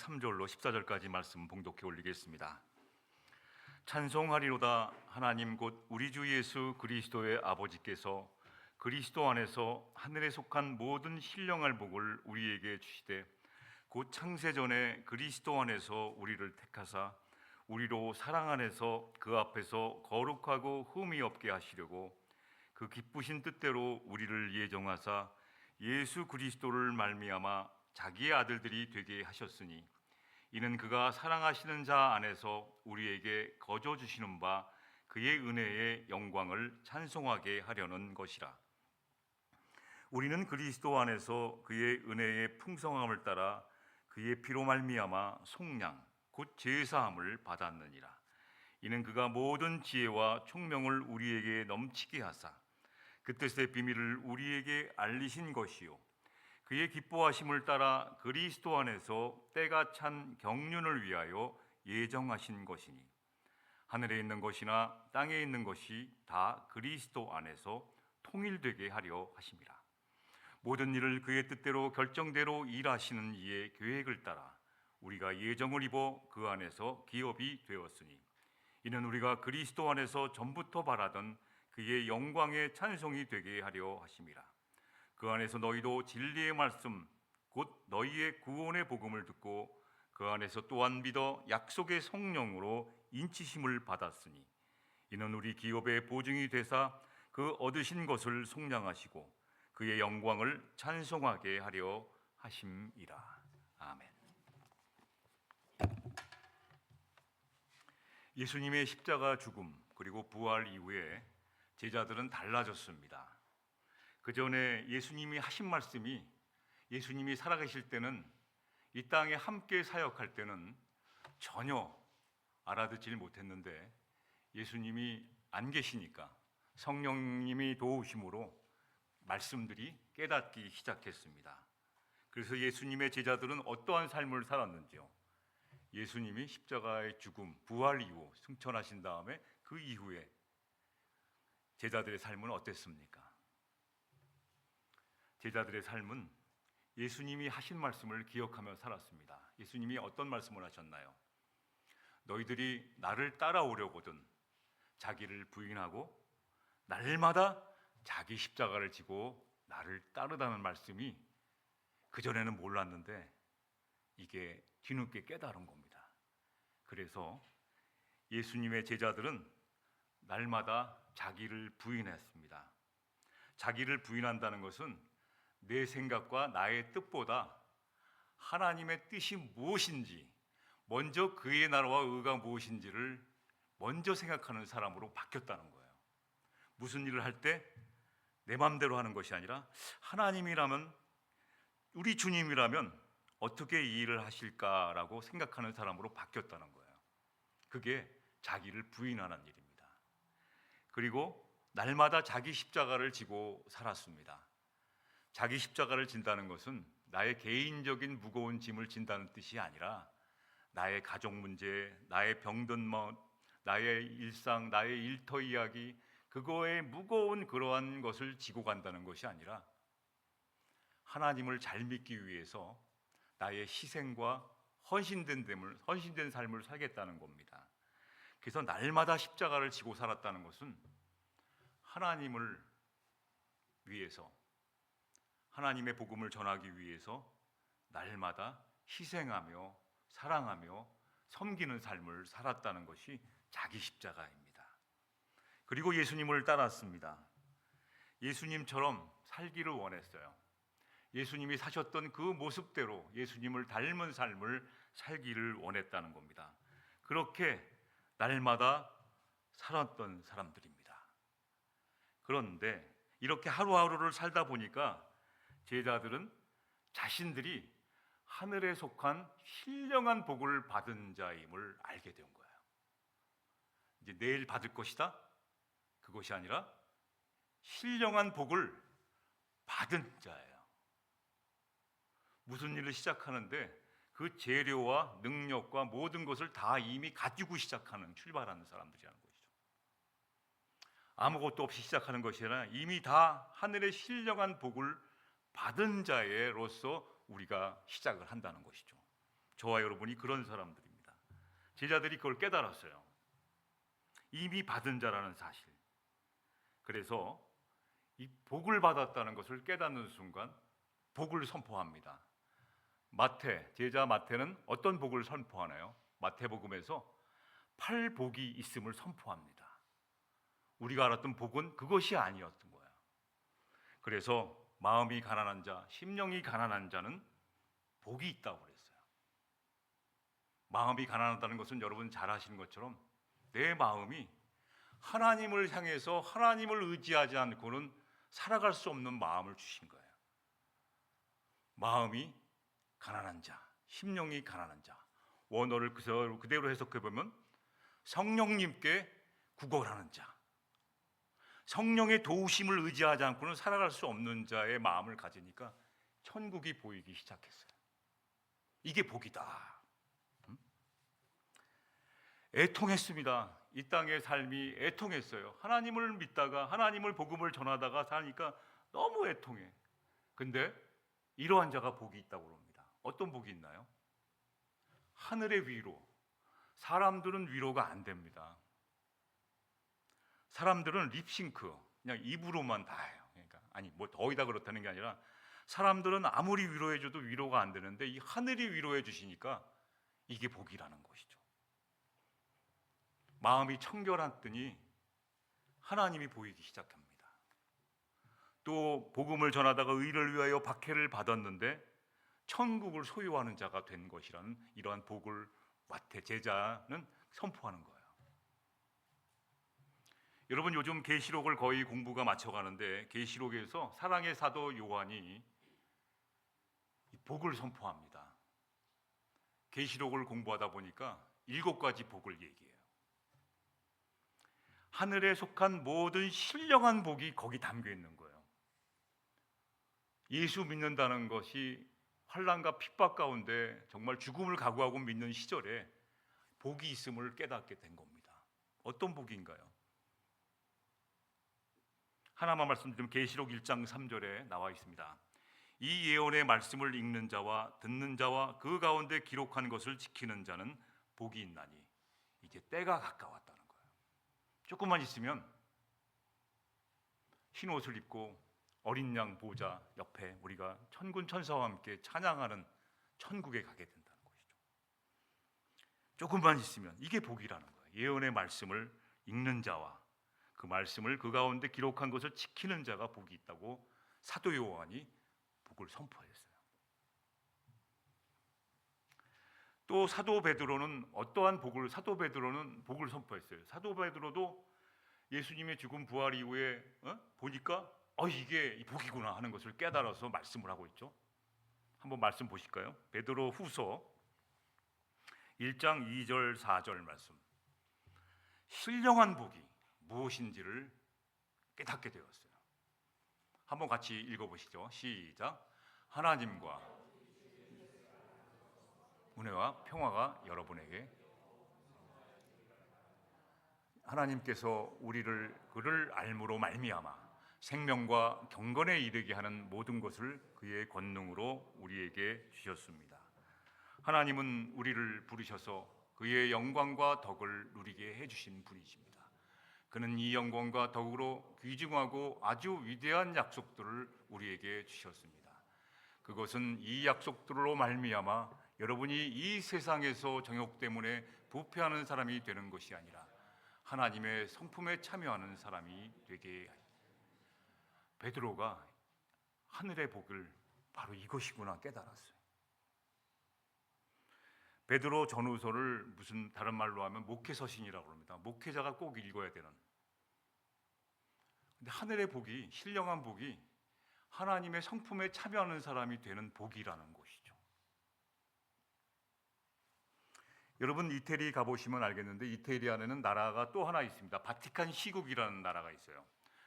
3절로 14절까지 말씀 봉독해 올리겠습니다. 찬송하리로다. 하나님 곧 우리 주 예수 그리스도의 아버지께서 그리스도 안에서 하늘에 속한 모든 신령할 복을 우리에게 주시되 곧 창세전에 그리스도 안에서 우리를 택하사 우리로 사랑 안에서 그 앞에서 거룩하고 흠이 없게 하시려고 그 기쁘신 뜻대로 우리를 예정하사 예수 그리스도를 말미암아 자기의 아들들이 되게 하셨으니 이는 그가 사랑하시는 자 안에서 우리에게 거저 주시는 바 그의 은혜의 영광을 찬송하게 하려는 것이라. 우리는 그리스도 안에서 그의 은혜의 풍성함을 따라 그의 피로 말미암아 속량 곧 제사함을 받았느니라. 이는 그가 모든 지혜와 총명을 우리에게 넘치게 하사 그 뜻의 비밀을 우리에게 알리신 것이요 그의 기뻐하심을 따라 그리스도 안에서 때가 찬 경륜을 위하여 예정하신 것이니 하늘에 있는 것이나 땅에 있는 것이 다 그리스도 안에서 통일되게 하려 하심이라. 모든 일을 그의 뜻대로 결정대로 일하시는 이의 계획을 따라 우리가 예정을 입어 그 안에서 기업이 되었으니 이는 우리가 그리스도 안에서 전부터 바라던 그의 영광의 찬송이 되게 하려 하심이라. 그 안에서 너희도 진리의 말씀 곧 너희의 구원의 복음을 듣고 그 안에서 또한 믿어 약속의 성령으로 인치심을 받았으니 이는 우리 기업의 보증이 되사 그 얻으신 것을 속량하시고 그의 영광을 찬송하게 하려 하심이라. 아멘. 예수님의 십자가 죽음 그리고 부활 이후에 제자들은 달라졌습니다. 그 전에 예수님이 하신 말씀이 예수님이 살아계실 때는 이 땅에 함께 사역할 때는 전혀 알아듣질 못했는데 예수님이 안 계시니까 성령님이 도우심으로 말씀들이 깨닫기 시작했습니다. 그래서 예수님의 제자들은 어떠한 삶을 살았는지요? 예수님이 십자가의 죽음, 부활 이후 승천하신 다음에 그 이후에 제자들의 삶은 어땠습니까? 제자들의 삶은 예수님이 하신 말씀을 기억하며 살았습니다. 예수님이 어떤 말씀을 하셨나요? 너희들이 나를 따라오려거든 자기를 부인하고 날마다 자기 십자가를 지고 나를 따르다는 말씀이 그전에는 몰랐는데 이게 뒤늦게 깨달은 겁니다. 그래서 예수님의 제자들은 날마다 자기를 부인했습니다. 자기를 부인한다는 것은 내 생각과 나의 뜻보다 하나님의 뜻이 무엇인지 먼저 그의 나라와 의가 무엇인지를 먼저 생각하는 사람으로 바뀌었다는 거예요. 무슨 일을 할 때 내 마음대로 하는 것이 아니라 하나님이라면 우리 주님이라면 어떻게 이 일을 하실까라고 생각하는 사람으로 바뀌었다는 거예요. 그게 자기를 부인하는 일입니다. 그리고 날마다 자기 십자가를 지고 살았습니다. 자기 십자가를 진다는 것은 나의 개인적인 무거운 짐을 진다는 뜻이 아니라 나의 가족 문제, 나의 병든 마음, 나의 일상, 나의 일터 이야기 그거에 무거운 그러한 것을 지고 간다는 것이 아니라 하나님을 잘 믿기 위해서 나의 희생과 헌신된 삶을 살겠다는 겁니다. 그래서 날마다 십자가를 지고 살았다는 것은 하나님을 위해서 하나님의 복음을 전하기 위해서 날마다 희생하며 사랑하며 섬기는 삶을 살았다는 것이 자기 십자가입니다. 그리고 예수님을 따랐습니다. 예수님처럼 살기를 원했어요. 예수님이 사셨던 그 모습대로 예수님을 닮은 삶을 살기를 원했다는 겁니다. 그렇게 날마다 살았던 사람들입니다. 그런데 이렇게 하루하루를 살다 보니까 제자들은 자신들이 하늘에 속한 신령한 복을 받은 자임을 알게 된 거예요. 이제 내일 받을 것이다? 그것이 아니라 신령한 복을 받은 자예요. 무슨 일을 시작하는데 그 재료와 능력과 모든 것을 다 이미 가지고 출발하는 사람들이라는 것이죠. 아무것도 없이 시작하는 것이 아니라 이미 다 하늘의 신령한 복을 받은 자로서 우리가 시작을 한다는 것이죠. 저와 여러분이 그런 사람들입니다. 제자들이 그걸 깨달았어요. 이미 받은 자라는 사실. 그래서 이 복을 받았다는 것을 깨닫는 순간 복을 선포합니다. 제자 마태는 어떤 복을 선포하나요? 마태복음에서 팔복이 있음을 선포합니다. 우리가 알았던 복은 그것이 아니었던 거예요. 그래서 마음이 가난한 자, 심령이 가난한 자는 복이 있다고 그랬어요. 마음이 가난하다는 것은 여러분 잘 아시는 것처럼 내 마음이 하나님을 향해서 하나님을 의지하지 않고는 살아갈 수 없는 마음을 주신 거예요. 마음이 가난한 자, 심령이 가난한 자. 원어를 그대로 해석해 보면 성령님께 구걸하는 자, 성령의 도우심을 의지하지 않고는 살아갈 수 없는 자의 마음을 가지니까 천국이 보이기 시작했어요. 이게 복이다. 애통했습니다. 이 땅의 삶이 애통했어요. 하나님을 믿다가 하나님을 복음을 전하다가 사니까 너무 애통해. 근데 이러한 자가 복이 있다고 합니다. 어떤 복이 있나요? 하늘의 위로. 사람들은 위로가 안 됩니다. 사람들은 립싱크, 그냥 입으로만 다 해요. 그러니까 뭐 거의 다 그렇다는 게 아니라 사람들은 아무리 위로해줘도 위로가 안 되는데 이 하늘이 위로해 주시니까 이게 복이라는 것이죠. 마음이 청결했더니 하나님이 보이기 시작합니다. 또 복음을 전하다가 의를 위하여 박해를 받았는데 천국을 소유하는 자가 된 것이라는 이러한 복을 마태 제자는 선포하는 거예요. 여러분 요즘 계시록을 거의 공부가 맞춰가는데 계시록에서 사랑의 사도 요한이 복을 선포합니다. 계시록을 공부하다 보니까 7가지 복을 얘기해요. 하늘에 속한 모든 신령한 복이 거기 담겨 있는 거예요. 예수 믿는다는 것이 환난과 핍박 가운데 정말 죽음을 각오하고 믿는 시절에 복이 있음을 깨닫게 된 겁니다. 어떤 복인가요? 하나만 말씀드리면 계시록 1장 3절에 나와 있습니다. 이 예언의 말씀을 읽는 자와 듣는 자와 그 가운데 기록한 것을 지키는 자는 복이 있나니 이제 때가 가까웠다는 거예요. 조금만 있으면 흰 옷을 입고 어린 양 보좌 옆에 우리가 천군 천사와 함께 찬양하는 천국에 가게 된다는 것이죠. 조금만 있으면 이게 복이라는 거예요. 예언의 말씀을 읽는 자와 그 말씀을 그 가운데 기록한 것을 지키는 자가 복이 있다고 사도 요한이 복을 선포했어요. 또 사도 베드로는 사도 베드로는 복을 선포했어요. 사도 베드로도 예수님의 죽음 부활 이후에 보니까 이게 복이구나 하는 것을 깨달아서 말씀을 하고 있죠. 한번 말씀 보실까요? 베드로 후서 1장 2절 4절 말씀. 신령한 복이 무엇인지를 깨닫게 되었어요. 한번 같이 읽어보시죠. 시작. 하나님과 은혜와 평화가 여러분에게 하나님께서 그를 알므로 말미암아 생명과 경건에 이르게 하는 모든 것을 그의 권능으로 우리에게 주셨습니다. 하나님은 우리를 부르셔서 그의 영광과 덕을 누리게 해주신 분이십니다. 그는 이 영광과 덕으로 귀중하고 아주 위대한 약속들을 우리에게 주셨습니다. 그것은 이 약속들로 말미암아 여러분이 이 세상에서 정욕 때문에 부패하는 사람이 되는 것이 아니라 하나님의 성품에 참여하는 사람이 되게 하십니다. 베드로가 하늘의 복을 바로 이것이구나 깨달았어요. 베드로 전후서를 무슨 다른 말로 하면 목회서신이라고 합니다. 목회자가 꼭 읽어야 되는. 근데 하늘의 복이, 신령한 복이 하나님의 성품에 참여하는 사람이 되는 복이라는 것이죠. 여러분 이태리 가보시면 알겠는데 이태리 안에는 나라가 또 하나 있습니다. 바티칸 시국이라는 나라가 있어요.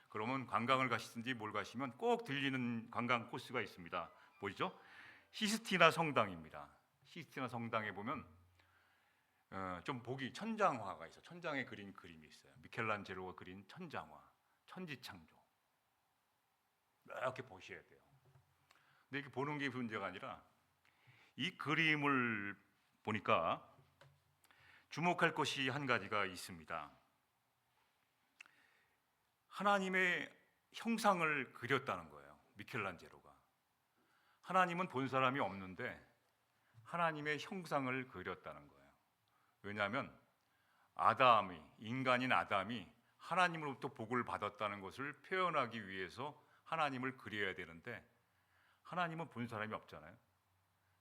그러면 관광을 가시든지 뭘 가시면 꼭 들리는 관광 코스가 있습니다. 보이죠? 시스티나 성당입니다. 시스티나 성당에 보면 좀 복이 천장화가 있어요. 천장에 그린 그림이 있어요. 미켈란젤로가 그린 천장화, 천지창조. 이렇게 보셔야 돼요. 근데 이렇게 보는 게 문제가 아니라 이 그림을 보니까 주목할 것이 한 가지가 있습니다. 하나님의 형상을 그렸다는 거예요. 미켈란젤로가. 하나님은 본 사람이 없는데 하나님의 형상을 그렸다는 거예요. 왜냐하면 인간인 아담이 하나님으로부터 복을 받았다는 것을 표현하기 위해서 하나님을 그려야 되는데 하나님은 본 사람이 없잖아요.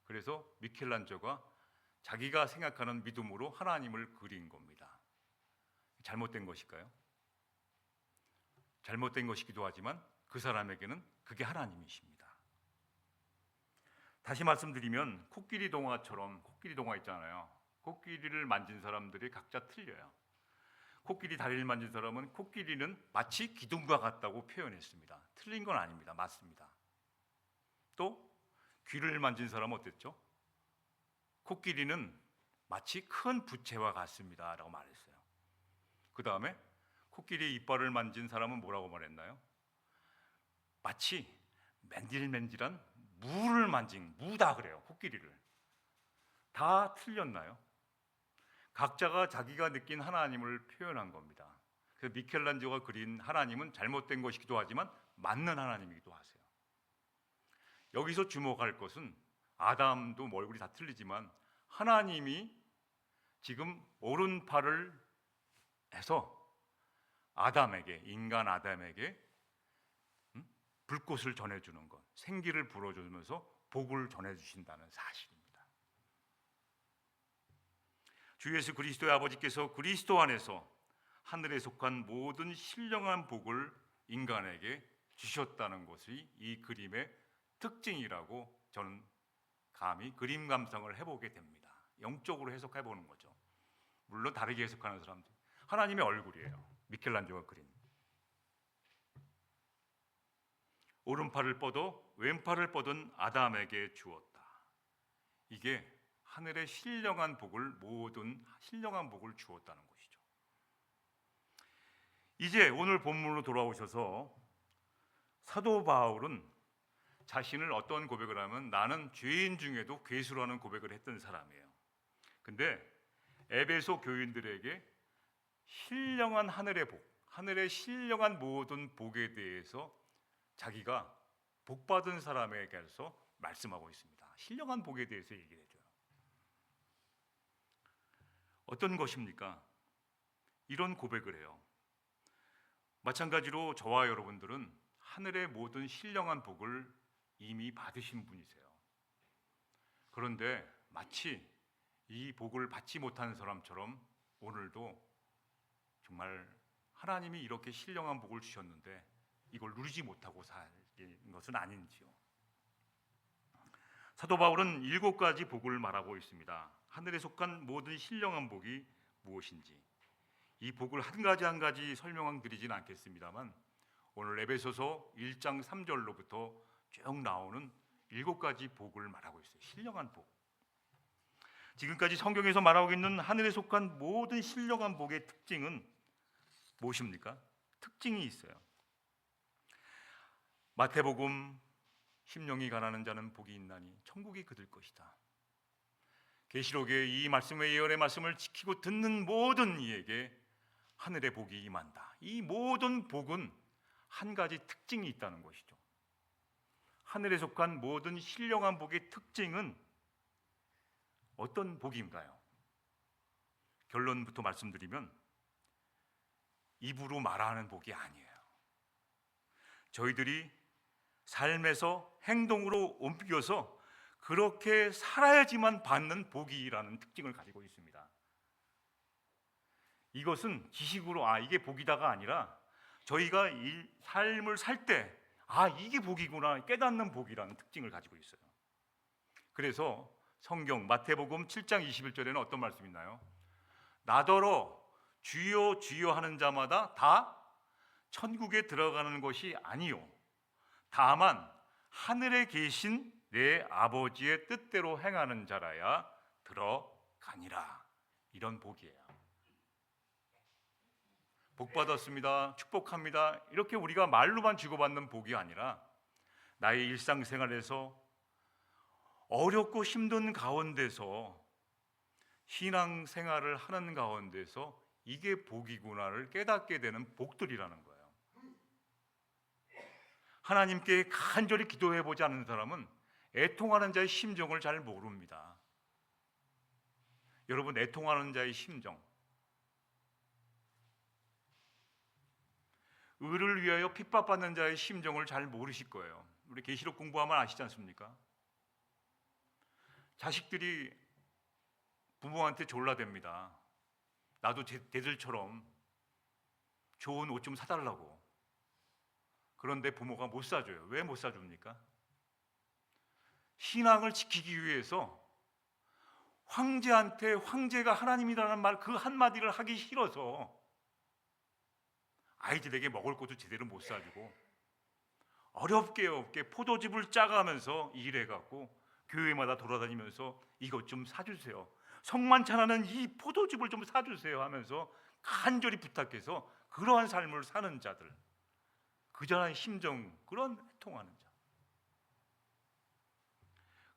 그래서 미켈란젤로가 자기가 생각하는 믿음으로 하나님을 그린 겁니다. 잘못된 것일까요? 잘못된 것이기도 하지만 그 사람에게는 그게 하나님이십니다. 다시 말씀드리면 코끼리 동화처럼, 코끼리 동화 있잖아요. 코끼리를 만진 사람들이 각자 틀려요. 코끼리 다리를 만진 사람은 코끼리는 마치 기둥과 같다고 표현했습니다. 틀린 건 아닙니다. 맞습니다. 또 귀를 만진 사람은 어땠죠? 코끼리는 마치 큰 부채와 같습니다 라고 말했어요. 그 다음에 코끼리의 이빨을 만진 사람은 뭐라고 말했나요? 마치 맨질맨질한 무를 만진, 무다 그래요. 코끼리를. 다 틀렸나요? 각자가 자기가 느낀 하나님을 표현한 겁니다. 그래서 미켈란젤로가 그린 하나님은 잘못된 것이기도 하지만 맞는 하나님이기도 하세요. 여기서 주목할 것은 아담도 얼굴이 다 틀리지만 하나님이 지금 오른팔을 해서 아담에게, 인간 아담에게 불꽃을 전해주는 것, 생기를 불어주면서 복을 전해주신다는 사실입니다. 주 예수 그리스도의 아버지께서 그리스도 안에서 하늘에 속한 모든 신령한 복을 인간에게 주셨다는 것이 이 그림의 특징이라고 저는 감히 그림 감상을 해보게 됩니다. 영적으로 해석해보는 거죠. 물론 다르게 해석하는 사람들, 하나님의 얼굴이에요. 미켈란젤로가 그린 오른팔을 뻗어 왼팔을 뻗은 아담에게 주었다. 이게 하늘의 신령한 복을, 모든 신령한 복을 주었다는 것이죠. 이제 오늘 본문으로 돌아오셔서 사도 바울은 자신을 어떤 고백을 하면 나는 죄인 중에도 괴수라는 고백을 했던 사람이에요. 근데 에베소 교인들에게 신령한 하늘의 복, 하늘의 신령한 모든 복에 대해서 자기가 복받은 사람에게서 말씀하고 있습니다. 신령한 복에 대해서 얘기를 해줘요. 어떤 것입니까? 이런 고백을 해요. 마찬가지로 저와 여러분들은 하늘의 모든 신령한 복을 이미 받으신 분이세요. 그런데 마치 이 복을 받지 못한 사람처럼 오늘도 정말 하나님이 이렇게 신령한 복을 주셨는데 이걸 누리지 못하고 사는 것은 아닌지요. 사도 바울은 7가지 복을 말하고 있습니다. 하늘에 속한 모든 신령한 복이 무엇인지 이 복을 한 가지 한 가지 설명드리진 않겠습니다만 오늘 에베소서 1장 3절로부터 쭉 나오는 7가지 복을 말하고 있어요. 신령한 복. 지금까지 성경에서 말하고 있는 하늘에 속한 모든 신령한 복의 특징은 무엇입니까? 특징이 있어요. 마태복음 심령이 가난한 자는 복이 있나니 천국이 그들 것이다. 계시록의 이 말씀의 예언의 말씀을 지키고 듣는 모든 이에게 하늘의 복이 임한다. 이 모든 복은 한 가지 특징이 있다는 것이죠. 하늘에 속한 모든 신령한 복의 특징은 어떤 복인가요? 결론부터 말씀드리면 입으로 말하는 복이 아니에요. 저희들이 삶에서 행동으로 옮겨서 그렇게 살아야지만 받는 복이라는 특징을 가지고 있습니다. 이것은 지식으로 이게 복이다가 아니라 저희가 이 삶을 살 때 이게 복이구나 깨닫는 복이라는 특징을 가지고 있어요. 그래서 성경 마태복음 7장 21절에는 어떤 말씀이 있나요? 나더러 주여 주여 하는 자마다 다 천국에 들어가는 것이 아니요 다만 하늘에 계신 내 아버지의 뜻대로 행하는 자라야 들어가니라. 이런 복이에요. 복 받았습니다, 축복합니다 이렇게 우리가 말로만 주고받는 복이 아니라 나의 일상생활에서 어렵고 힘든 가운데서 신앙 생활을 하는 가운데서 이게 복이구나를 깨닫게 되는 복들이라는 거예요. 하나님께 간절히 기도해 보지 않는 사람은 애통하는 자의 심정을 잘 모릅니다. 여러분, 애통하는 자의 심정, 의를 위하여 핍박받는 자의 심정을 잘 모르실 거예요. 우리 계시록 공부하면 아시지 않습니까? 자식들이 부모한테 졸라댑니다. 나도 걔들처럼 좋은 옷 좀 사달라고. 그런데 부모가 못 사줘요. 왜 못 사줍니까? 신앙을 지키기 위해서 황제한테 황제가 하나님이라는 말 그 한마디를 하기 싫어서 아이들에게 먹을 것도 제대로 못 사주고 어렵게 포도즙을 짜가면서 일해갖고 교회마다 돌아다니면서 이것 좀 사주세요. 성만찬하는 이 포도즙을 좀 사주세요 하면서 간절히 부탁해서 그러한 삶을 사는 자들, 그러한 심정, 그런 애통하는 자,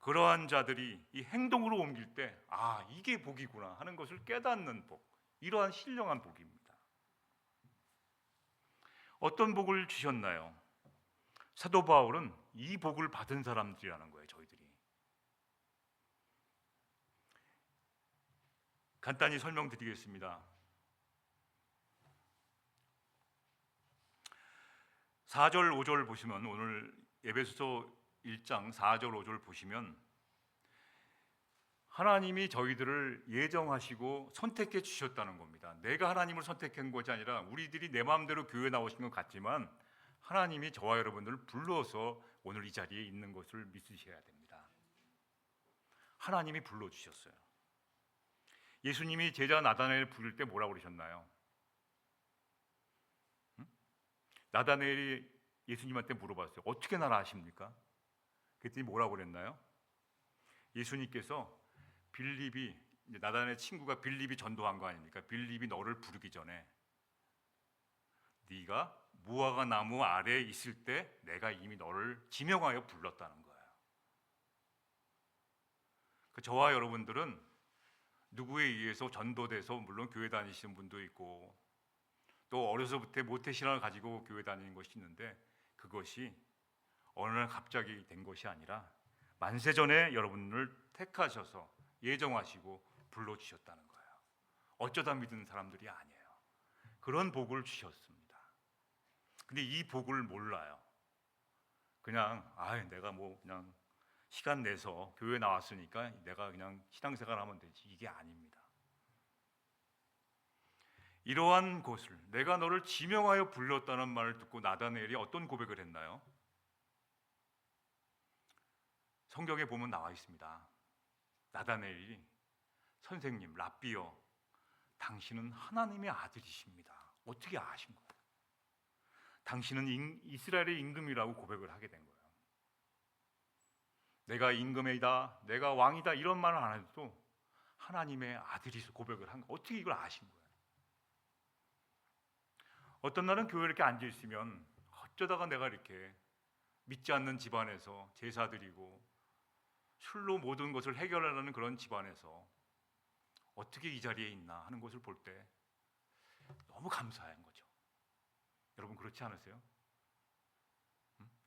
그러한 자들이 이 행동으로 옮길 때 이게 복이구나 하는 것을 깨닫는 복, 이러한 신령한 복입니다. 어떤 복을 주셨나요? 사도 바울은 이 복을 받은 사람들이라는 거예요. 저희들이 간단히 설명드리겠습니다. 4절 5절 보시면, 오늘 에베소서 1장 4절 5절 보시면 하나님이 저희들을 예정하시고 선택해 주셨다는 겁니다. 내가 하나님을 선택한 것이 아니라 우리들이 내 마음대로 교회 나오신 것 같지만 하나님이 저와 여러분들을 불러서 오늘 이 자리에 있는 것을 믿으셔야 됩니다. 하나님이 불러주셨어요. 예수님이 제자 나다나엘을 부를 때 뭐라고 그러셨나요? 나다나엘이 예수님한테 물어봤어요. 어떻게 나를 아십니까? 그랬더니 뭐라고 그랬나요? 예수님께서 빌립이, 나다나엘 친구가 빌립이 전도한 거 아닙니까? 빌립이 너를 부르기 전에 네가 무화과 나무 아래에 있을 때 내가 이미 너를 지명하여 불렀다는 거예요. 저와 여러분들은 누구에 의해서 전도돼서, 물론 교회 다니시는 분도 있고 또 어려서부터 모태신앙을 가지고 교회 다니는 것이 있는데, 그것이 어느 날 갑자기 된 것이 아니라 만세전에 여러분을 택하셔서 예정하시고 불러주셨다는 거예요. 어쩌다 믿은 사람들이 아니에요. 그런 복을 주셨습니다. 근데 이 복을 몰라요. 그냥 내가 그냥 시간 내서 교회 나왔으니까 내가 그냥 신앙생활 하면 되지, 이게 아닙니다. 이러한 것을, 내가 너를 지명하여 불렀다는 말을 듣고 나다나엘이 어떤 고백을 했나요? 성경에 보면 나와 있습니다. 나다나엘이 선생님, 랍비여, 당신은 하나님의 아들이십니다. 어떻게 아신 거예요? 당신은 이스라엘의 임금이라고 고백을 하게 된 거예요. 내가 임금이다, 내가 왕이다 이런 말을 안 해도 하나님의 아들이서 고백을 한 거, 어떻게 이걸 아신 거예요? 어떤 날은 교회에 이렇게 앉아 있으면 어쩌다가 내가 이렇게 믿지 않는 집안에서 제사 드리고 술로 모든 것을 해결하려는 그런 집안에서 어떻게 이 자리에 있나 하는 것을 볼 때 너무 감사한 거죠. 여러분 그렇지 않으세요?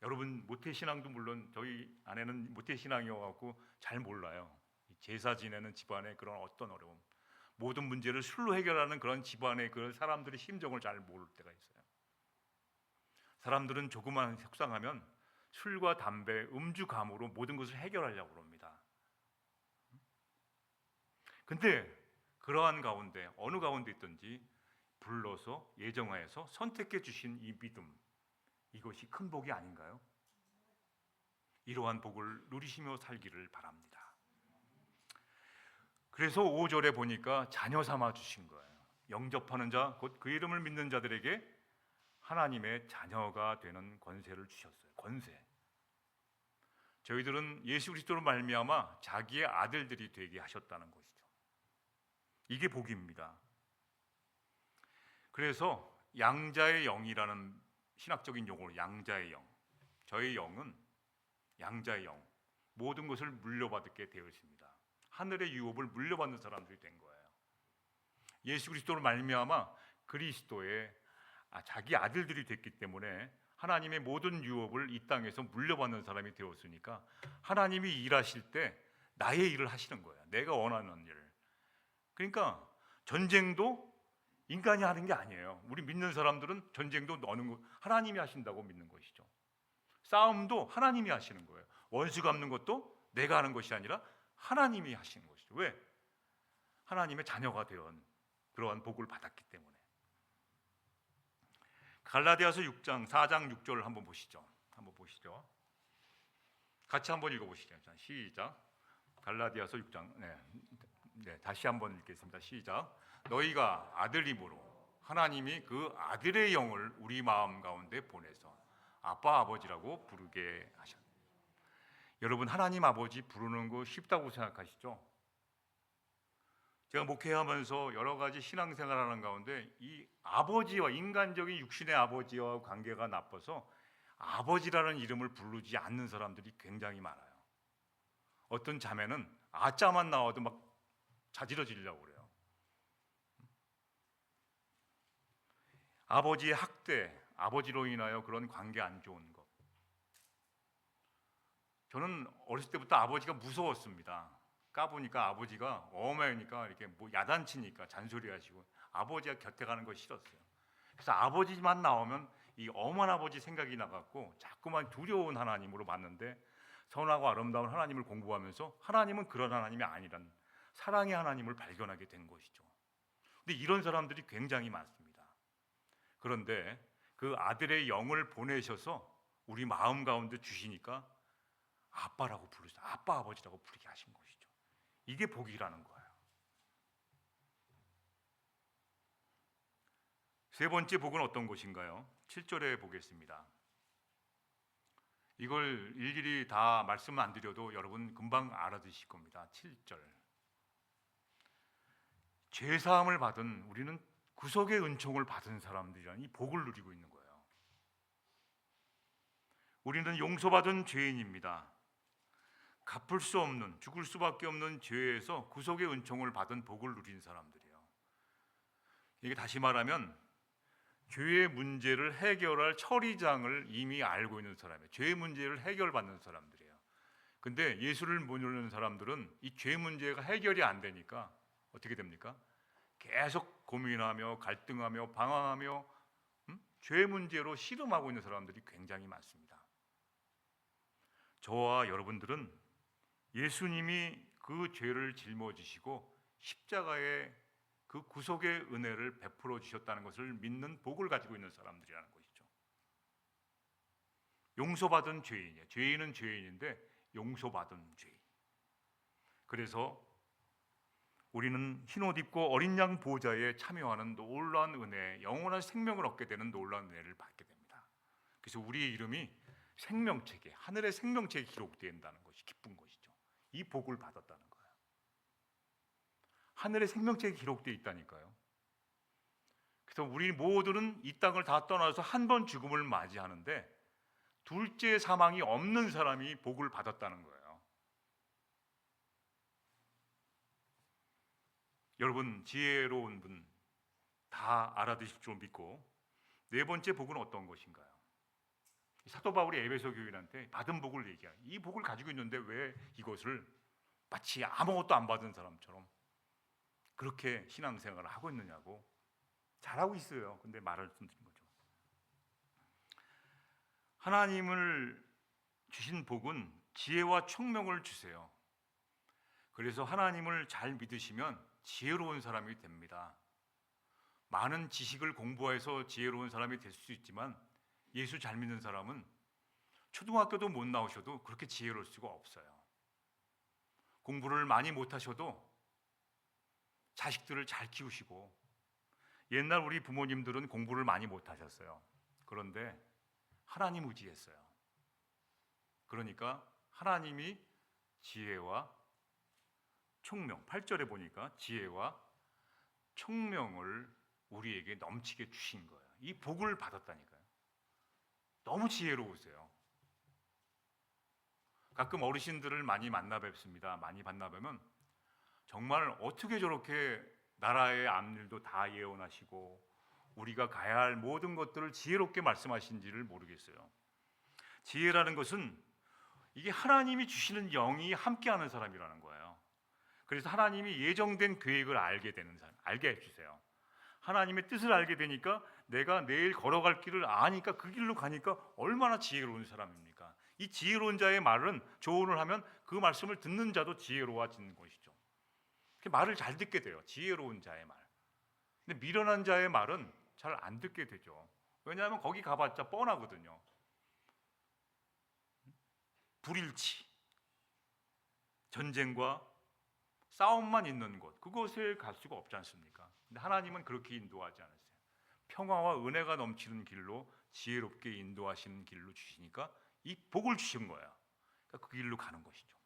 여러분 모태신앙도, 물론 저희 아내는 모태신앙이어갖고 잘 몰라요. 제사 지내는 집안의 그런 어떤 어려움, 모든 문제를 술로 해결하는 그런 집안의 그 사람들의 심정을 잘 모를 때가 있어요. 사람들은 조금만 속상하면 술과 담배, 음주감으로 모든 것을 해결하려고 합니다. 근데 그러한 가운데 어느 가운데 있든지 불러서 예정하여서 선택해 주신 이 믿음, 이것이 큰 복이 아닌가요? 이러한 복을 누리시며 살기를 바랍니다. 그래서 5절에 보니까 자녀 삼아 주신 거예요. 영접하는 자, 곧 그 이름을 믿는 자들에게 하나님의 자녀가 되는 권세를 주셨어요. 권세. 저희들은 예수 그리스도로 말미암아 자기의 아들들이 되게 하셨다는 것이죠. 이게 복입니다. 그래서 양자의 영이라는 신학적인 용어로 양자의 영, 저의 영은 양자의 영, 모든 것을 물려받게 되어 있습니다. 하늘의 유업을 물려받는 사람들이 된 거예요. 예수 그리스도로 말미암아 그리스도의 자기 아들들이 됐기 때문에 하나님의 모든 유업을 이 땅에서 물려받는 사람이 되었으니까 하나님이 일하실 때 나의 일을 하시는 거예요. 내가 원하는 일. 그러니까 전쟁도 인간이 하는 게 아니에요. 우리 믿는 사람들은 전쟁도 하나님이 하신다고 믿는 것이죠. 싸움도 하나님이 하시는 거예요. 원수 갚는 것도 내가 하는 것이 아니라 하나님이 하시는 것이죠. 왜? 하나님의 자녀가 된 그러한 복을 받았기 때문에. 갈라디아서 6장 4장 6절을 한번 보시죠. 같이 한번 읽어보시죠. 시작. 갈라디아서 6장. 네, 다시 한번 읽겠습니다. 시작. 너희가 아들임으로 하나님이 그 아들의 영을 우리 마음 가운데 보내서 아빠 아버지라고 부르게 하셨다. 여러분, 하나님 아버지 부르는 거 쉽다고 생각하시죠? 제가 목회하면서 여러 가지 신앙생활하는 가운데 이 아버지와 인간적인 육신의 아버지와 관계가 나빠서 아버지라는 이름을 부르지 않는 사람들이 굉장히 많아요. 어떤 자매는 아자만 나와도 막 자지러지려고 그래요. 아버지의 학대, 아버지로 인하여 그런 관계 안 좋은 것. 저는 어렸을 때부터 아버지가 무서웠습니다. 까보니까 아버지가 어마하니까 이렇게 뭐 야단치니까 잔소리하시고 아버지가 곁에 가는 거 싫었어요. 그래서 아버지만 나오면 이 엄한 아버지 생각이 나갖고 자꾸만 두려운 하나님으로 봤는데 선하고 아름다운 하나님을 공부하면서 하나님은 그런 하나님이 아니란 사랑의 하나님을 발견하게 된 것이죠. 근데 이런 사람들이 굉장히 많습니다. 그런데 그 아들의 영을 보내셔서 우리 마음 가운데 주시니까 아빠라고 부르죠. 아빠 아버지라고 부르게 하신 것이죠. 이게 복이라는 거예요. 세 번째 복은 어떤 것인가요? 7절에 보겠습니다. 이걸 일일이 다 말씀 안 드려도 여러분 금방 알아두실 겁니다. 7절. 죄사함을 받은 우리는 구속의 은총을 받은 사람들이라는 이 복을 누리고 있는 거예요. 우리는 용서받은 죄인입니다. 갚을 수 없는, 죽을 수밖에 없는 죄에서 구속의 은총을 받은 복을 누린 사람들이에요. 이게 다시 말하면 죄의 문제를 해결할 처리장을 이미 알고 있는 사람이에요. 죄의 문제를 해결받는 사람들이에요. 근데 예수를 못 믿는 사람들은 이 죄 문제가 해결이 안 되니까 어떻게 됩니까? 계속 고민하며 갈등하며 방황하며 죄 문제로 씨름하고 있는 사람들이 굉장히 많습니다. 저와 여러분들은 예수님이 그 죄를 짊어지시고 십자가에 그 구속의 은혜를 베풀어 주셨다는 것을 믿는 복을 가지고 있는 사람들이라는 것이죠. 용서받은 죄인이에요. 죄인은 죄인인데 용서받은 죄인. 그래서 우리는 흰옷 입고 어린 양 보좌에 참여하는 놀라운 은혜, 영원한 생명을 얻게 되는 놀라운 은혜를 받게 됩니다. 그래서 우리의 이름이 생명책에, 하늘의 생명책에 기록된다는 것이 기쁜 것이죠. 이 복을 받았다는 거예요. 하늘의 생명책에 기록되어 있다니까요. 그래서 우리 모두는 이 땅을 다 떠나서 한 번 죽음을 맞이하는데 둘째 사망이 없는 사람이 복을 받았다는 거예요. 여러분, 지혜로운 분 다 알아두실 줄 믿고 네 번째 복은 어떤 것인가요? 사도 바울이 에베소 교인한테 받은 복을 얘기해요. 이 복을 가지고 있는데 왜 이것을 마치 아무것도 안 받은 사람처럼 그렇게 신앙생활을 하고 있느냐고. 잘하고 있어요. 근데 말을 좀 드린 거죠. 하나님을 주신 복은 지혜와 총명을 주세요. 그래서 하나님을 잘 믿으시면 지혜로운 사람이 됩니다. 많은 지식을 공부해서 지혜로운 사람이 될 수 있지만 예수 잘 믿는 사람은 초등학교도 못 나오셔도 그렇게 지혜로울 수가 없어요. 공부를 많이 못하셔도 자식들을 잘 키우시고, 옛날 우리 부모님들은 공부를 많이 못하셨어요. 그런데 하나님 의지했어요. 그러니까 하나님이 지혜와 총명, 8절에 보니까 지혜와 총명을 우리에게 넘치게 주신 거예요. 이 복을 받았다니까요. 너무 지혜로우세요. 가끔 어르신들을 많이 만나 뵙습니다. 많이 만나 뵈면 정말 어떻게 저렇게 나라의 앞일도 다 예언하시고 우리가 가야 할 모든 것들을 지혜롭게 말씀하신지를 모르겠어요. 지혜라는 것은 이게 하나님이 주시는 영이 함께하는 사람이라는 거예요. 그래서 하나님이 예정된 계획을 알게 되는 사람, 알게 해주세요. 하나님의 뜻을 알게 되니까 내가 내일 걸어갈 길을 아니까 그 길로 가니까 얼마나 지혜로운 사람입니까? 이 지혜로운 자의 말은, 조언을 하면 그 말씀을 듣는 자도 지혜로워지는 것이죠. 말을 잘 듣게 돼요. 지혜로운 자의 말. 근데 미련한 자의 말은 잘 안 듣게 되죠. 왜냐하면 거기 가봤자 뻔하거든요. 불일치, 전쟁과 싸움만 있는 곳, 그곳에 갈 수가 없지 않습니까? 근데 하나님은 그렇게 인도하지 않으세요. 평화와 은혜가 넘치는 길로, 지혜롭게 인도하시는 길로 주시니까 이 복을 주신 거예요. 그러니까 그 길로 가는 것이죠.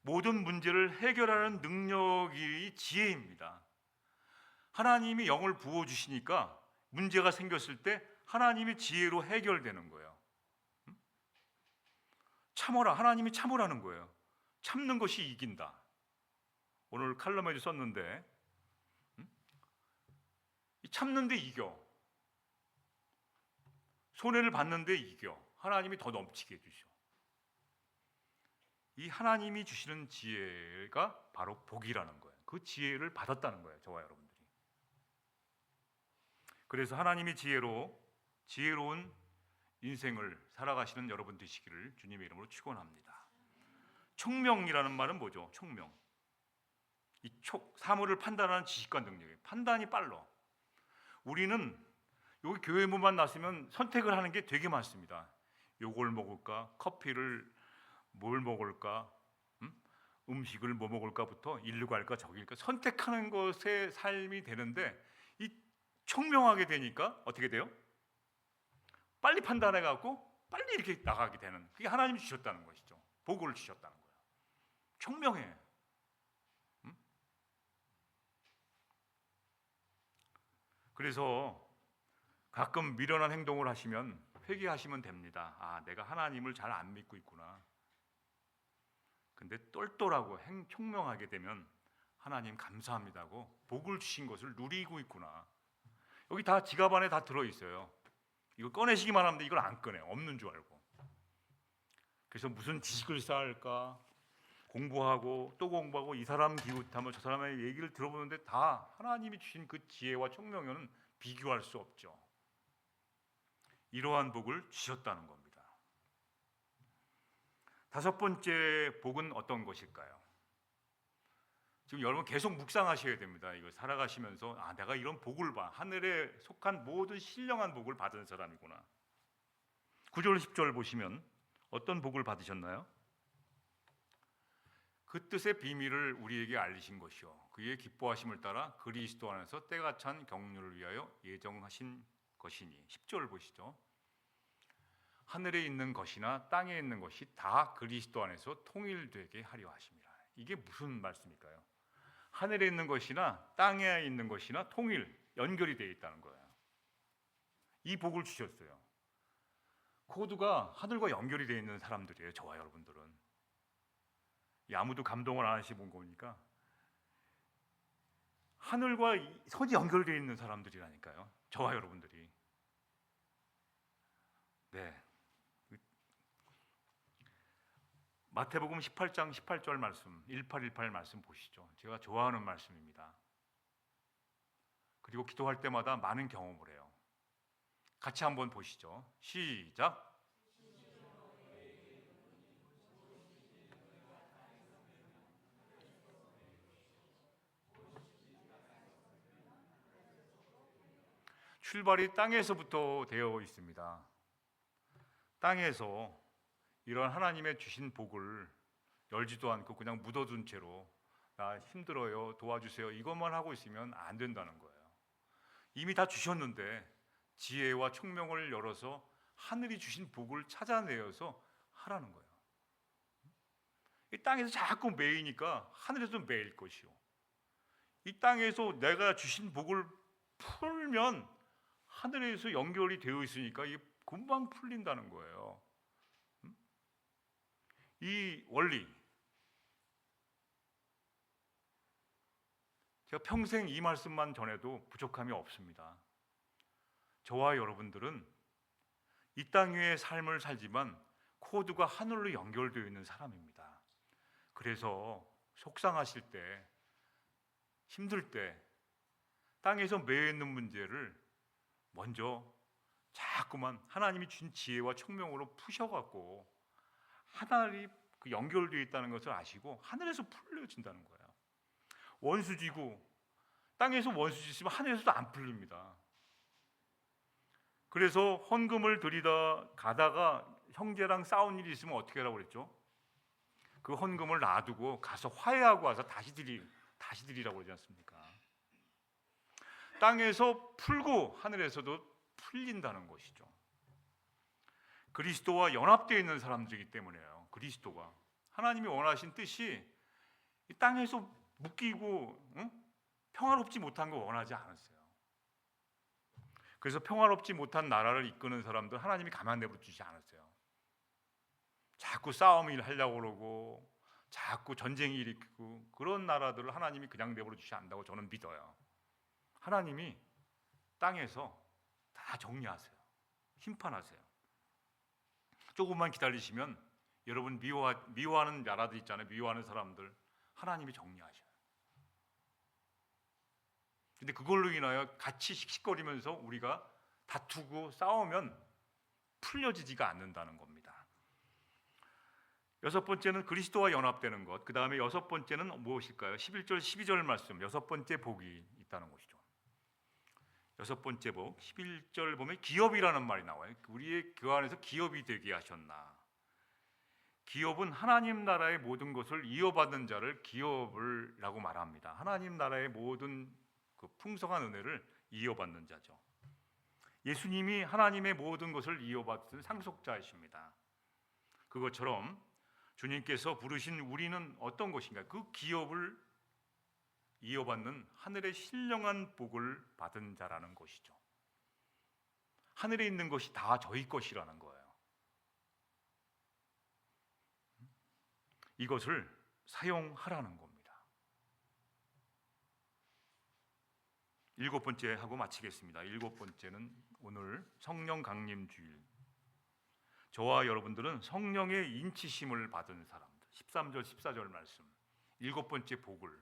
모든 문제를 해결하는 능력이 지혜입니다. 하나님이 영을 부어주시니까 문제가 생겼을 때 하나님의 지혜로 해결되는 거예요. 참어라, 하나님이 참으라는 거예요. 참는 것이 이긴다. 오늘 칼럼에도 썼는데 참는데 이겨, 손해를 봤는데 이겨. 하나님이 더 넘치게 해주셔. 이 하나님이 주시는 지혜가 바로 복이라는 거예요. 그 지혜를 받았다는 거예요, 저와 여러분들이. 그래서 하나님이 지혜로운 인생을 살아가시는 여러분 되시기를 주님의 이름으로 축원합니다. 총명이라는 말은 뭐죠? 총명. 이 사물을 판단하는 지식과 능력이에요. 판단이 빨라. 우리는 여기 교회 문만 났으면 선택을 하는 게 되게 많습니다. 요걸 먹을까? 커피를 뭘 먹을까? 음식을 뭐 먹을까부터 일로 갈까 저기 갈까 선택하는 것에 삶이 되는데, 이 총명하게 되니까 어떻게 돼요? 빨리 판단해 갖고 빨리 이렇게 나가게 되는, 그게 하나님이 주셨다는 것이죠. 복을 주셨다는 거예요. 총명해. 그래서 가끔 미련한 행동을 하시면 회개하시면 됩니다. 아, 내가 하나님을 잘 안 믿고 있구나. 근데 똘똘하고 총명하게 되면 하나님 감사합니다고 복을 주신 것을 누리고 있구나. 여기 다 지갑 안에 다 들어있어요. 이거 꺼내시기만 하면 이걸 안 꺼내. 없는 줄 알고. 그래서 무슨 지식을 쌓을까 공부하고 또 공부하고 이 사람 기웃하면 저 사람의 얘기를 들어보는데 다 하나님이 주신 그 지혜와 총명은 비교할 수 없죠. 이러한 복을 주셨다는 겁니다. 다섯 번째 복은 어떤 것일까요? 지금 여러분 계속 묵상하셔야 됩니다. 이거 살아가시면서 아, 내가 이런 복을 봐. 하늘에 속한 모든 신령한 복을 받은 사람이구나. 9절 10절 보시면 어떤 복을 받으셨나요? 그 뜻의 비밀을 우리에게 알리신 것이요 그의 기뻐하심을 따라 그리스도 안에서 때가 찬 경륜을 위하여 예정하신 것이니. 10절 보시죠. 하늘에 있는 것이나 땅에 있는 것이 다 그리스도 안에서 통일되게 하려 하심이라. 이게 무슨 말씀일까요? 하늘에 있는 것이나 땅에 있는 것이나 연결이 되어 있다는 거예요. 이 복을 주셨어요. 코드가 하늘과 연결이 되어 있는 사람들이에요. 저와 여러분들은. 아무도 감동을 안 하시는 거니까 하늘과 선이 연결되어 있는 사람들이라니까요. 저와 여러분들이. 네. 마태복음 18장 18절 말씀, 1818 말씀 보시죠. 제가 좋아하는 말씀입니다. 그리고 기도할 때마다 많은 경험을 해요. 같이 한번 보시죠. 시작. 출발이 땅에서부터 되어 있습니다. 땅에서 이런 하나님의 주신 복을 열지도 않고 그냥 묻어둔 채로 나 힘들어요, 도와주세요 이것만 하고 있으면 안 된다는 거예요. 이미 다 주셨는데 지혜와 총명을 열어서 하늘이 주신 복을 찾아내어서 하라는 거예요. 이 땅에서 자꾸 매이니까 하늘에서 매일 것이요. 이 땅에서 내가 주신 복을 풀면 하늘에서 연결이 되어 있으니까 이게 금방 풀린다는 거예요. 이 원리, 제가 평생 이 말씀만 전해도 부족함이 없습니다. 저와 여러분들은 이 땅 위의 삶을 살지만 코드가 하늘로 연결되어 있는 사람입니다. 그래서 속상하실 때, 힘들 때 땅에서 매여 있는 문제를 먼저 자꾸만 하나님이 준 지혜와 총명으로 푸셔갖고 하늘이 그 연결되어 있다는 것을 아시고 하늘에서 풀려진다는 거예요. 원수 지고 땅에서 원수 지시면 하늘에서도 안 풀립니다. 그래서 헌금을 드리다 가다가 형제랑 싸운 일이 있으면 어떻게 하라고 그랬죠? 그 헌금을 놔두고 가서 화해하고 와서 다시 드리라고 그러지 않습니까? 땅에서 풀고 하늘에서도 풀린다는 것이죠. 그리스도와 연합되어 있는 사람들이기 때문에요. 그리스도가 하나님이 원하신 뜻이 이 땅에서 묶이고 평화롭지 못한 거 원하지 않았어요. 그래서 평화롭지 못한 나라를 이끄는 사람들 하나님이 가만 내버려 두지 않았어요. 자꾸 싸움을 하려고 그러고 자꾸 전쟁이 일으키고 그런 나라들을 하나님이 그냥 내버려 두지 않는다고 저는 믿어요. 하나님이 땅에서 다 정리하세요. 심판하세요. 조금만 기다리시면 여러분 미워하는 나라들 있잖아요. 미워하는 사람들 하나님이 정리하셔요. 근데 그걸로 인하여 같이 씩씩거리면서 우리가 다투고 싸우면 풀려지지가 않는다는 겁니다. 여섯 번째는 그리스도와 연합되는 것. 그 다음에 여섯 번째는 무엇일까요? 11절 12절 말씀, 여섯 번째 복이 있다는 것이죠. 여섯 번째 복 11절 보면 기업이라는 말이 나와요. 우리의 그 안에서 기업이 되게 하셨나. 기업은 하나님 나라의 모든 것을 이어받는 자를 기업을라고 말합니다. 하나님 나라의 모든 그 풍성한 은혜를 이어받는 자죠. 예수님이 하나님의 모든 것을 이어받은 상속자이십니다. 그것처럼 주님께서 부르신 우리는 어떤 것인가? 그 기업을 이어받는 하늘의 신령한 복을 받은 자라는 것이죠. 하늘에 있는 것이 다 저희 것이라는 거예요. 이것을 사용하라는 겁니다. 일곱 번째 하고 마치겠습니다. 일곱 번째는 오늘 성령 강림 주일. 저와 여러분들은 성령의 인치심을 받은 사람들. 13절 14절 말씀. 일곱 번째 복을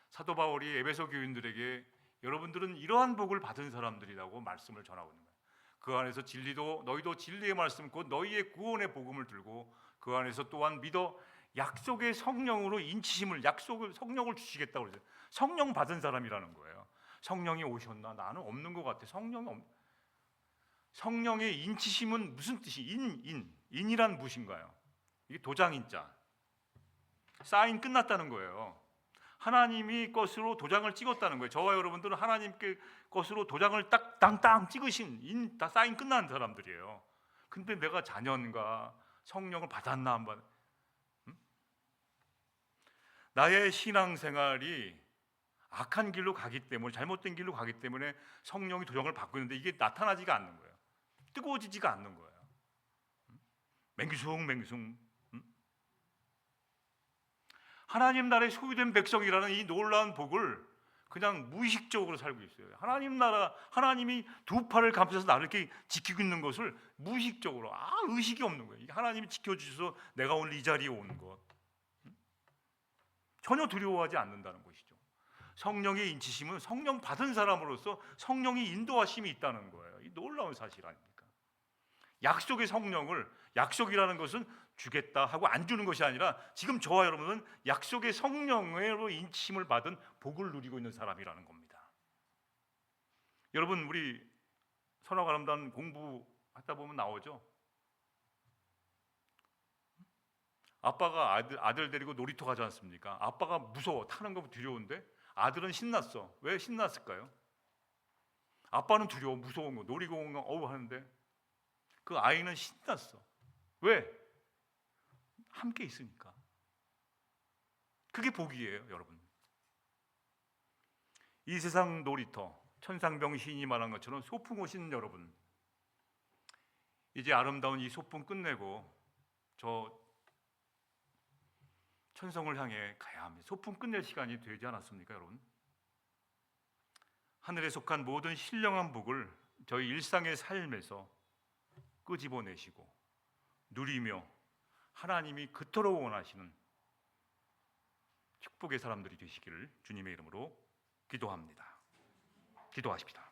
사도 바울이 에베소 교인들에게 여러분들은 이러한 복을 받은 사람들이라고 말씀을 전하고 있는 거예요. 그 안에서 진리도 너희도 진리의 말씀 곧 너희의 구원의 복음을 들고 그 안에서 또한 믿어 약속의 성령으로 인치심을 성령을 주시겠다고 그러죠. 성령 받은 사람이라는 거예요. 성령이 오셨나? 나는 없는 것 같아. 성령의 인치심은 무슨 뜻이? 인이란 무엇인가요? 이게 도장인자. 사인 끝났다는 거예요. 하나님이 것으로 도장을 찍었다는 거예요. 저와 여러분들은 하나님께 것으로 도장을 딱 땅땅 찍으신 다 사인 끝난 사람들이에요. 근데 내가 자녀인가 성령을 받았나 안 받았나? 나의 신앙생활이 악한 길로 가기 때문에 잘못된 길로 가기 때문에 성령이 도장을 받고 있는데 이게 나타나지가 않는 거예요. 뜨거워지지가 않는 거예요. 맹숭 하나님 나라의 소유된 백성이라는 이 놀라운 복을 그냥 무의식적으로 살고 있어요. 하나님 나라, 하나님이 두 팔을 감싸서 나를 이렇게 지키고 있는 것을 무의식적으로 의식이 없는 거예요. 하나님이 지켜주셔서 내가 오늘 이 자리에 온 것 전혀 두려워하지 않는다는 것이죠. 성령의 인치심은 성령 받은 사람으로서 성령의 인도하심이 있다는 거예요. 이 놀라운 사실 아닙니까? 약속의 성령을, 약속이라는 것은 주겠다 하고 안 주는 것이 아니라 지금 저와 여러분은 약속의 성령으로 인치심을 받은 복을 누리고 있는 사람이라는 겁니다. 여러분, 우리 선악 아름다운 공부하다 보면 나오죠. 아빠가 아들 데리고 놀이터 가지 않습니까? 아빠가 무서워, 타는 거 두려운데 아들은 신났어. 왜 신났을까요? 아빠는 두려워, 무서운 거, 놀이공원 하는데 그 아이는 신났어. 왜? 함께 있으니까. 그게 복이에요, 여러분. 이 세상 놀이터, 천상병 시인이 말한 것처럼 소풍 오신 여러분, 이제 아름다운 이 소풍 끝내고 저 천성을 향해 가야 합니다. 소풍 끝낼 시간이 되지 않았습니까, 여러분? 하늘에 속한 모든 신령한 복을 저희 일상의 삶에서 끄집어내시고 누리며 하나님이 그토록 원하시는 축복의 사람들이 되시기를 주님의 이름으로 기도합니다. 기도하십시다.